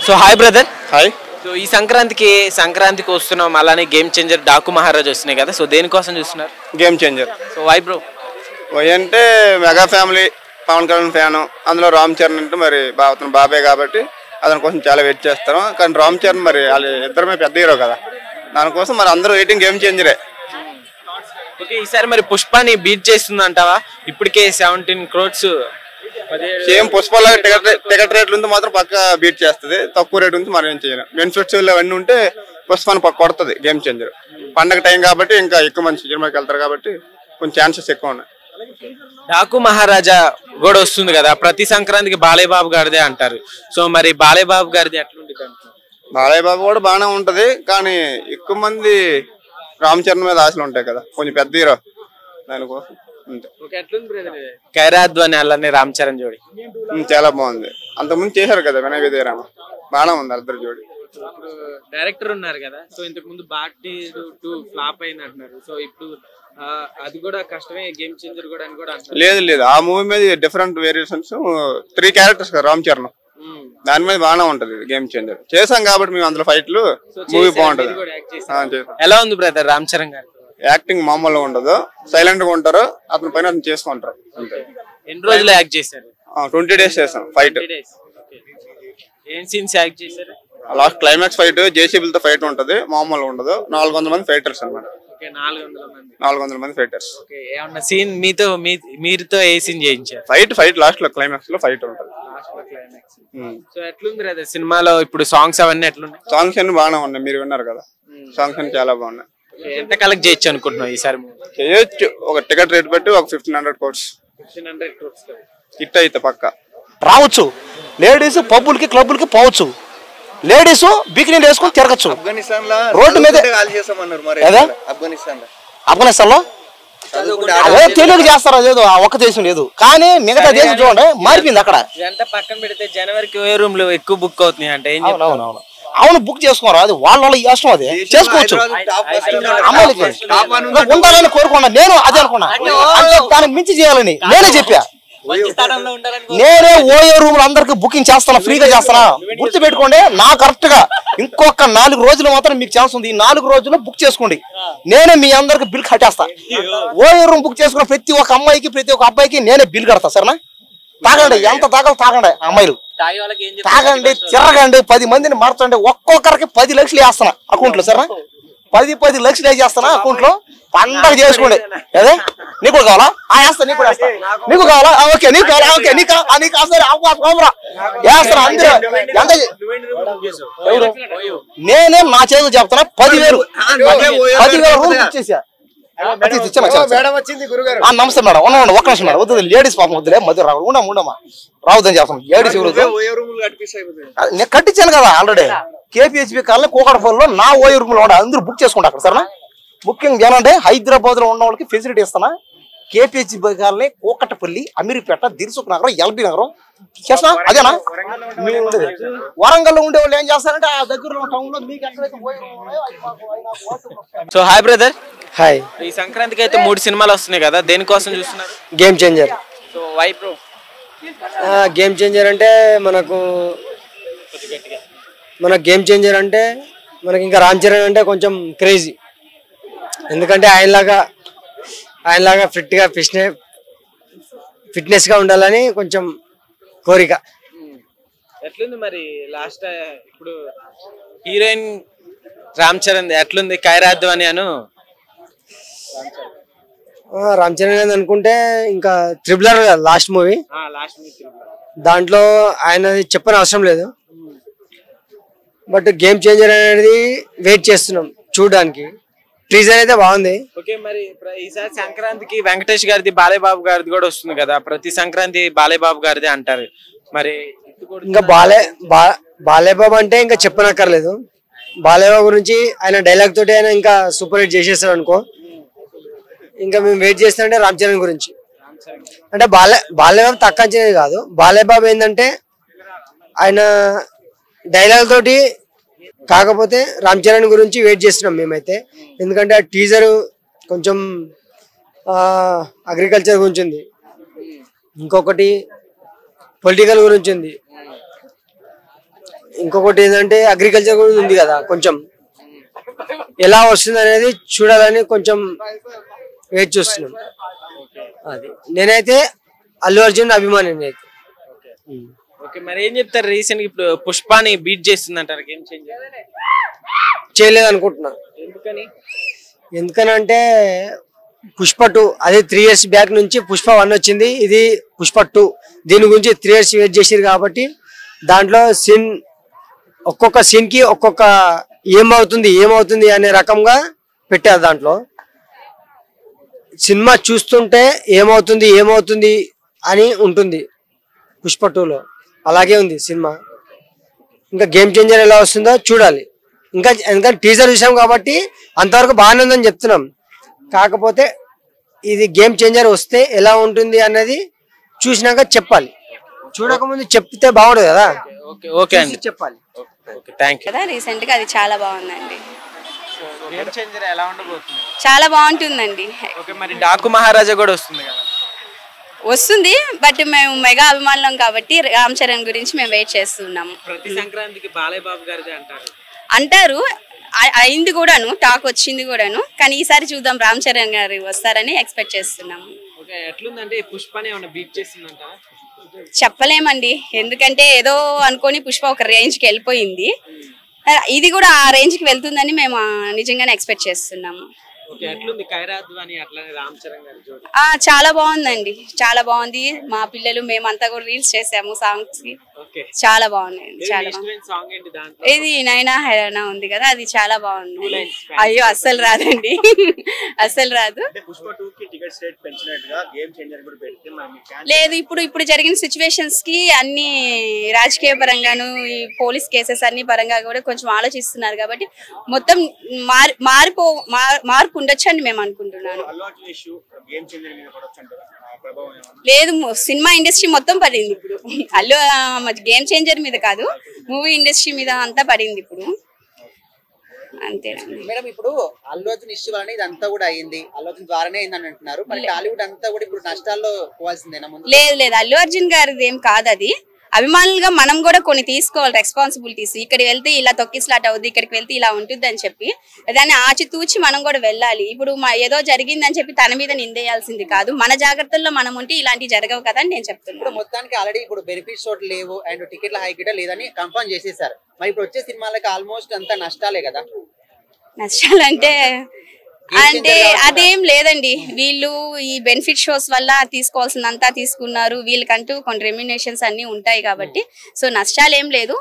So hi brother. Hi. So ఈ సంక్రాంతికి వస్తున్నాం, అలానే గేమ్ చేంజర్ డాకు మహారాజ్ వస్తున్నాయి కదా, సో దేనికోసం చూస్తున్నారు? Game changer. So why bro? Why అంటే mega family, Pavan Kalyan fan, అందులో రామ్ చరణ్ అంటే మరి అతను బాబాయ్ కాబట్టి అతని కోసం చాలా వెయిట్ చేస్తాను. కానీ రామ్ చరణ్ మరి వాళ్ళు ఇద్దరమే పెద్ద హీరో కదా, దానికోసం మరి అందరూ వెయిటింగ్ గేమ్ చేంజరే. ఓకే, ఈసారి మరి పుష్పాని బీట్ చేస్తుంది అంటావా? ఇప్పటికే 17 crores. సేమ్ పుష్పలాగా టికెట్ రేట్లు ఉంటే మాత్రం పక్క బీట్ చేస్తుంది, తక్కువ రేట్ ఉంటే మనం ఏం చేయాలి. బెనిఫిట్స్ అవన్నీ ఉంటే పుష్పాన్ని పక్క కొడుతుంది గేమ్ చేంజర్. పండగ టైం కాబట్టి ఇంకా ఎక్కువ మంది సినిమాకి వెళ్తారు కాబట్టి కొంచెం ఛాన్సెస్ ఎక్కువ ఉన్నాయి. డాకు మహారాజా కూడా వస్తుంది కదా, ప్రతి సంక్రాంతికి బాలయ్య బాబు గారిదే అంటారు. సో మరి బాలయ్య బాబు గారిది ఎట్లుంది? బాలయ్య బాబు కూడా బాగానే ఉంటది, కానీ ఎక్కువ మంది రామ్ చరణ్ మీద ఆశలు ఉంటాయి కదా, కొంచెం పెద్ద హీరో దానికోసం అంతే. ఖైరాద్వాని అలానే రామ్ చరణ్ జోడి చాలా బాగుంది. అంతకుముందు చేశారు కదా వినయ విజయరామ, బాగానే ఉంది ఇద్దరు జోడి. డైరెక్టర్ ఉన్నారు కదా, సో ఇంతకు ముందు బాటి 2 ఫ్లాప్ అయింది అంటున్నారు. సో ఇప్పుడు అది కూడా కష్టమే, గేమ్ చేంజర్ కూడా అని కూడా అంటారు. లేదు, ఆ మూవీ మీద డిఫరెంట్ వేరియేషన్స్, 3 క్యారెక్టర్స్ కదా రామ్ చరణ్, దాని మీద బాగానే ఉంటది గేమ్ చేంజర్. చేసాం కాబట్టి మేము అందులో ఫైట్లు, మూవీ బాగుంటది. ఎలా ఉంది బ్రదర్ రామ్ చరణ్ గారు యాక్టింగ్? మామూలుగా ఉండదు, సైలెంట్ గా ఉంటారు, అతని పైన అతను చేసుకుంటారు అంతే. ఎన్ని రోజులు యాక్ట్ చేశారు? 20 days చేసాం ఫైట్. ఏం సీన్స్ యాక్ట్ చేశారు? లాస్ట్ క్లైమాక్స్ ఫైట్ జేసీబీలతో ఫైట్ ఉంటది, మామూలుగా ఉండదు. 400 మంది ఫైటర్స్ అన్నమాట. 400 మంది ఫైటర్స్. ఏమన్నా సీన్ మీరుతో ఏ సీన్ చేయించారు? ఫైట్ లాస్ట్ లో క్లైమాక్స్ లో ఫైట్ ఉంటది. సో ఎట్లుంది రా సినిమాలో ఇప్పుడు సాంగ్స్ అవన్నీ ఎట్లున్నాయి? సాంగ్స్ అన్ని బాగానే ఉన్నాయి, మీరు విన్నారు కదా, సాంగ్స్ అన్ని చాలా బాగున్నాయి. ఎంత కలెక్ట్ చేయొచ్చు అనుకుంటున్నావు ఈసారి? చేయొచ్చు, ఒక టికెట్ రేట్ బట్టి ఒక 1500 crores హిట్ అయితే పక్క రావచ్చు. లేడీస్ పబ్బులకి క్లబ్బులకి పోవచ్చు, లేడీస్ బికినీ వేసుకొని తిరగచ్చు. రోడ్డు మీద ఆఫ్ఘనిస్తాన్ లో అదే తెలుగు చేస్తారు, అదేదో ఒక్క దేశం లేదు కానీ మిగతా దేశం చూడండి మారిపోయింది. అక్కడ ఎంత పక్కన పెడితే జనవరికి ఏ రూమ్ లో ఎక్కువ బుక్ అవుతున్నాయి అంటే అవును బుక్ చేసుకోరు, అది వాళ్ళ ఇష్టం, అది చేసుకోవచ్చు. అమ్మాయిలకి ఉండాలని కోరుకున్నా, నేను అదే అనుకున్నా, దానికి మించి చేయాలని నేనే చెప్పా. నేనే ఓయో రూమ్ అందరికి బుకింగ్ చేస్తాను, ఫ్రీగా చేస్తానా. గుర్తు పెట్టుకోండి, నా కరెక్ట్ గా ఇంకొక 4 రోజులు మాత్రం మీకు ఛాన్స్ ఉంది. ఈ 4 రోజుల్లో బుక్ చేసుకోండి, నేనే మీ అందరికి బిల్ కట్టేస్తా. ఓయో రూమ్ బుక్ చేసుకున్న ప్రతి ఒక్క అమ్మాయికి ప్రతి ఒక్క అబ్బాయికి నేనే బిల్ కడతా. సరేనా? తాగండి, ఎంత తాగాలి తాగండి, అమ్మాయిలు తాగండి, తిరగండి, 10 మందిని మార్చండి. ఒక్కొక్కరికి 10 లక్షలు వేస్తాను అకౌంట్ లో. సరేనా? 10 లక్షలు వేసేస్తానా అకౌంట్ లో, పండగ చేసుకోండి. అదే నీకు కూడా కావాలా? వేస్తా, నీకు కూడా వేస్తా. నీకు కావాలా? ఓకే, నీకు కావాలా? ఓకే, నీకు వేస్తాను. అందరూ నేనే నా చేతులు చెప్తాను. 10,000 రూమ్ బుక్ చేసా. నమస్తే మేడం, ఉన్నామండి, ఒక్క నిమిషం మేడం. వద్దు, లేడీస్ పాపం వద్దులే, మధ్య ఉండమ్మా రావద్దని చెప్తాను. లేడీస్ నేను కట్టించాను కదా ఆల్రెడీ. కేపీహెచ్బి కాలనీ కూకటపల్లిలో నా ఓయో రూమ్ లో అందరూ బుక్ చేసుకుంటా అక్కడ. సరేనా? బుకింగ్ ఏమంటే హైదరాబాద్ లో ఉన్న వాళ్ళకి ఫెసిలిటీ ఇస్తానా. కేపీహెచ్బి కాలనీ, కూకటపల్లి, అమీర్పేట, దిల్సుఖ్ నగరం, ఎల్బీ నగరం చేస్తా. అదేనా వరంగల్ లో ఉండే వాళ్ళు ఏం చేస్తారంటే ఆ దగ్గరలో టౌన్ లో మీకు ఎక్కడైతే. So hi brother. హాయ్. ఈ సంక్రాంతికి అయితే 3 సినిమాలు వస్తున్నాయి కదా, దేనికోసం చూస్తున్నారు? Game changer. So why bro? Game Changer అంటే మన గేమ్ చేంజర్ అంటే మనకి ఇంకా రామ్ చరణ్ అంటే కొంచెం క్రేజీ. ఎందుకంటే ఆయనలాగా ఫిట్నెస్ గా ఉండాలని కొంచెం కోరిక. ఎట్లుంది మరి లాస్ట్ ఇప్పుడు హీరోయిన్ రామ్ చరణ్ ఎట్లుంది? ఖైరాద్వాని అను రామ్ చరణ్ అనుకుంటే ఇంకా త్రిబులర్ లాస్ట్ మూవీ, దాంట్లో ఆయన చెప్పని అవసరం లేదు. బట్ గేమ్ చేంజర్ అనేది వెయిట్ చేస్తున్నాం చూడడానికి. టీజర్ అయితే బాగుంది. ఓకే, మరి ఈసారి సంక్రాంతికి వెంకటేష్ గారిది, బాలయ్య బాబు గారిది కూడా వస్తుంది కదా. ప్రతి సంక్రాంతి బాలయ్య బాబు గారిది అంటారు. మరి ఇంకా బాలయ్య బాబు అంటే ఇంకా చెప్పనక్కర్లేదు. బాలయ్య బాబు గురించి ఆయన డైలాగ్ తోటి ఆయన ఇంకా సూపర్ హిట్ చేసేస్తాడు అనుకో. ఇంకా మేము వెయిట్ చేస్తామంటే రామ్ చరణ్ గురించి. అంటే బాలయ్య బాబు తక్కువ అంచనేది కాదు. బాలయ్య బాబు ఏంటంటే ఆయన డైలాగ్ తోటి, కాకపోతే రామ్ చరణ్ గురించి వెయిట్ చేస్తున్నాం మేమైతే. ఎందుకంటే ఆ టీజర్ కొంచెం అగ్రికల్చర్ గురించి ఉంది, ఇంకొకటి పొలిటికల్ గురించి ఉంది, ఇంకొకటి ఏంటంటే అగ్రికల్చర్ కూడా ఉంది కదా, కొంచెం ఎలా వస్తుంది అనేది చూడాలని కొంచెం వెయిట్ చూస్తున్నాం. అది నేనైతే అల్లు అర్జున్ అభిమాని అయితే. ఓకే, మరి ఏం చెప్తారు? రీసెంట్ ఇప్పుడు పుష్పాని బీట్ చేస్తుంది అంటారు గేమ్ చేంజర్. చేయలేదు అనుకుంటున్నా. ఎందుకనంటే పుష్ప 2 అదే 3 years బ్యాక్ నుంచి పుష్ప 1 వచ్చింది, ఇది పుష్ప 2. దీని గురించి 3 years వెయిట్ చేసారు కాబట్టి దాంట్లో సీన్ ఒక్కొక్క సీన్ కి ఒక్కొక్క ఏమవుతుంది అనే రకంగా పెట్టారు. దాంట్లో సినిమా చూస్తుంటే ఏమవుతుంది అని ఉంటుంది పుష్ప 2లో. అలాగే ఉంది సినిమా. ఇంకా గేమ్ చేంజర్ ఎలా వస్తుందో చూడాలి. ఇంకా టీజర్ చూసాం కాబట్టి అంతవరకు బాగానే ఉందని చెప్తున్నాం. కాకపోతే ఇది గేమ్ చేంజర్ వస్తే ఎలా ఉంటుంది అన్నది చూసినాక చెప్పాలి. చూడకముందు చెప్తే బాగుండదు కదా. ఓకే అండి, చెప్పాలి. కదా రీసెంట్ గా అది చాలా బాగుందండి. గేమ్ చేంజర్ ఎలా ఉండబోతుంది? చాలా బాగుంటుందండి. ఓకే, మరి డాకు మహారాజా కూడా వస్తుంది కదా? వస్తుంది, బట్ మేము మెగా అభిమానులం కాబట్టి రామ్ చరణ్ గురించి మేము వెయిట్ చేస్తున్నాము. ప్రతి సంక్రాంతికి బాలయ్య బాబు గారిదే అంటారు, అయింది కూడాను, టాక్ వచ్చింది కూడాను. కానీ ఈసారి చూద్దాం, రామ్ చరణ్ గారు వస్తారని ఎక్స్పెక్ట్ చేస్తున్నాము. ఓకే, ఎట్లుందంటే పుష్పని ఏమైనా బీట్ చేస్తుందంటారా? చెప్పలేమండి, ఎందుకంటే ఏదో అనుకొని పుష్ప ఒక రేంజ్కి వెళ్ళిపోయింది. ఇది కూడా ఆ రేంజ్కి వెళ్తుందని మేము నిజంగానే ఎక్స్పెక్ట్ చేస్తున్నాము. ఓకే, ఎట్లుంది ఖైరాద్వాని అట్లానే రామ్ చరణ్ గారి జోడి? చాలా బాగుందండి, చాలా బాగుంది. మా పిల్లలు మేమంతా కూడా రీల్స్ చేసాము సాంగ్స్ కి. ఓకే, చాలా బాగున్నాయి. చాలా సాంగ్ ఏంటి దాంట్లో? ఇది నైనా హైరానా ఉంది కదా, అది చాలా బాగుంది. అయ్యో అస్సలు రాదండి, అస్సలు రాదు. లేదు, ఇప్పుడు జరిగిన సిచ్యువేషన్స్ కి అన్ని రాజకీయ పరంగాను ఈ పోలీస్ కేసెస్ అన్ని పరంగా కూడా కొంచెం ఆలోచిస్తున్నారు కాబట్టి మొత్తం మార్పు ఉండొచ్చు అని మేము అనుకుంటున్నాను. లేదు, సినిమా ఇండస్ట్రీ మొత్తం పడింది ఇప్పుడు. గేమ్ చేంజర్ మీద కాదు, మూవీ ఇండస్ట్రీ మీద అంతా పడింది ఇప్పుడు. అంతేనండి మేడం. ఇప్పుడు అల్లు అర్జున్ ఇష్యూ వలన ఇదంతా కూడా అయింది, అల్లు అర్జున్ ద్వారానే అయిందని అంటున్నారు. మరి టాలీవుడ్ అంతా కూడా ఇప్పుడు నష్టాల్లో పోవాల్సిందేనా? లేదు, అల్లు అర్జున్ గారిది ఏం కాదు అది. అభిమానులుగా మనం కూడా కొన్ని తీసుకోవాలి రెస్పాన్సిబిలిటీస్. ఇక్కడికి వెళ్తే ఇలా తొక్కిస్లాట్ అవుద్ది, ఇక్కడికి వెళ్తే ఇలా ఉంటుంది అని చెప్పి దాన్ని ఆచితూచి మనం కూడా వెళ్ళాలి. ఇప్పుడు ఏదో జరిగిందని చెప్పి తన మీద నిందేయాల్సింది కాదు. మన జాగ్రత్తల్లో మనం ఉంటే ఇలాంటివి జరగవు కదా అని నేను చెప్తున్నాను. ఇప్పుడు మొత్తానికి ఆల్రెడీ ఇప్పుడు బెనిఫిట్ షోట్ లేవు అండ్ టికెట్ల హైక్ లేదని కన్ఫర్మ్ చేసేసారు. మరి ఇప్పుడు వచ్చే సినిమాలకి ఆల్మోస్ట్ అంతా నష్టాలే కదా. నష్టాలంటే అదేం లేదండి, వీళ్ళు ఈ బెనిఫిట్ షోస్ వల్ల తీసుకోవాల్సిందంతా తీసుకున్నారు. వీళ్ళకంటూ కొన్ని రెమ్యునేషన్స్ అన్ని ఉంటాయి కాబట్టి సో నష్టాలు ఏం లేదు.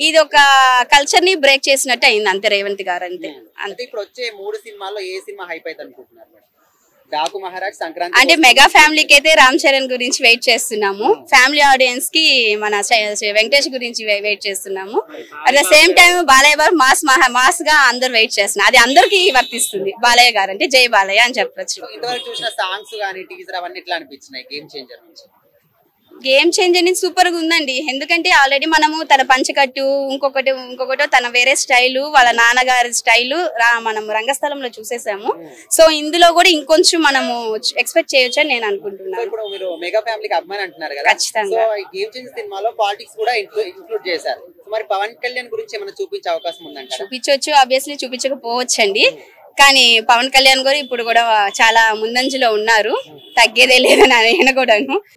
ఇది ఒక కల్చర్ ని బ్రేక్ చేసినట్టు అయింది అంతే రేవంత్ గారు. అంతే. ఇప్పుడు వచ్చే 3 సినిమాల్లో ఏ సినిమా హైప్ అయితే అనుకుంటున్నారు? డాకు మహారాజ్, సంక్రాంతి. అంటే మెగా ఫ్యామిలీకి అయితే రామ్ చరణ్ గురించి వెయిట్ చేస్తున్నాము. ఫ్యామిలీ ఆడియన్స్ కి మన వెంకటేష్ గురించి వెయిట్ చేస్తున్నాము. At the same time Balayya గారు మాస్ గా అందరు వెయిట్ చేస్తున్నారు. అది అందరికి వర్తిస్తుంది. బాలయ్య గారు అంటే జై బాలయ్య అని చెప్పొచ్చు. ఇంతవరకు చూసిన సాంగ్స్ గానీ టీజర్ అవన్నీ ఎట్లా అనిపించినాయి గేమ్ చేంజర్ నుంచి? గేమ్ చేంజర్ సూపర్ గా ఉందండి. ఎందుకంటే ఆల్రెడీ మనము తన పంచకట్టు ఇంకొకటో తన వేరే స్టైలు, వాళ్ళ నాన్నగారి స్టైలు మనం రంగస్థలంలో చూసేసాము. సో ఇందులో కూడా ఇంకొంచెం మనము ఎక్స్పెక్ట్ చేయొచ్చు అని నేను అనుకుంటున్నాను. ఇప్పుడు మీరు మెగా ఫ్యామిలీకి అభిమాని అంటున్నారు కదా, ఖచ్చితంగా. సో ఈ గేమ్ చేంజర్ సినిమాలో పాలిటిక్స్ కూడా ఇంక్లూడ్ చేశారు. మరి పవన్ కళ్యాణ్ గురించి ఏమైనా చూపించే అవకాశం ఉందంట? చూపించవచ్చు, ఆబ్వియస్లీ చూపించకపోవచ్చు అండి. కానీ పవన్ కళ్యాణ్ గారు ఇప్పుడు కూడా చాలా ముందంజలో ఉన్నారు, తగ్గేదే లేదని ఆయన కూడాను.